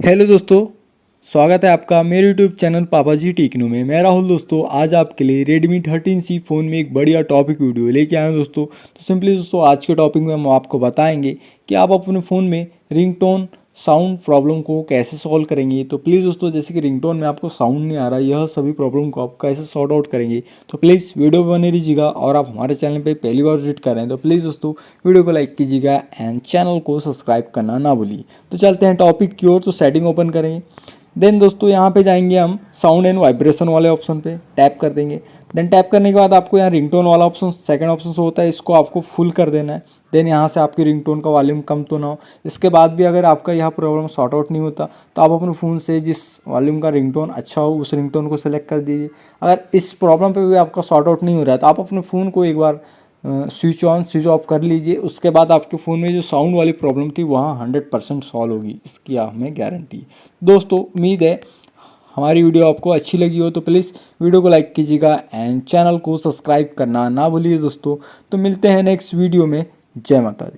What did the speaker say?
Hello दोस्तों, स्वागत है आपका मेरे यूट्यूब चैनल पापा जी टेक्नो में। मैं राहुल दोस्तों आज आपके लिए Redmi 13C फ़ोन में एक बढ़िया टॉपिक वीडियो लेके आए हैं दोस्तों। तो सिंपली दोस्तों आज के टॉपिक में हम आपको बताएंगे कि आप अपने फ़ोन में रिंगटोन साउंड प्रॉब्लम को कैसे सॉल्व करेंगे। तो प्लीज़ दोस्तों, जैसे कि रिंगटोन में आपको साउंड नहीं आ रहा, यह सभी प्रॉब्लम को आप कैसे सॉर्ट आउट करेंगे, तो प्लीज़ वीडियो में बने रहिएगा। और आप हमारे चैनल पे पहली बार विजिट कर रहे हैं तो प्लीज़ दोस्तों वीडियो को लाइक कीजिएगा एंड चैनल को सब्सक्राइब करना ना भूलिए। तो चलते हैं टॉपिक की ओर। तो सेटिंग ओपन करेंगे, देन दोस्तों यहाँ पे जाएंगे हम साउंड एंड वाइब्रेशन वाले ऑप्शन पे टैप कर देंगे। देन टैप करने के बाद आपको यहाँ रिंगटोन वाला ऑप्शन सेकंड ऑप्शन से होता है, इसको आपको फुल कर देना है। देन यहाँ से आपकी रिंगटोन का वॉल्यूम कम तो ना हो। इसके बाद भी अगर आपका यह प्रॉब्लम सॉर्ट आउट नहीं होता तो आप अपने फ़ोन से जिस वॉल्यूम का रिंगटोन अच्छा हो उस रिंगटोन को सेलेक्ट कर दीजिए। अगर इस प्रॉब्लम पे भी आपका सॉर्ट आउट नहीं हो रहा है तो आप अपने फ़ोन को एक बार स्विच ऑन स्विच ऑफ कर लीजिए। उसके बाद आपके फ़ोन में जो साउंड वाली प्रॉब्लम थी वहाँ 100% सॉल्व होगी, इसकी हमें गारंटी। दोस्तों उम्मीद है हमारी वीडियो आपको अच्छी लगी हो तो प्लीज़ वीडियो को लाइक कीजिएगा एंड चैनल को सब्सक्राइब करना ना भूलिए दोस्तों। तो मिलते हैं नेक्स्ट वीडियो में। जय माता दी।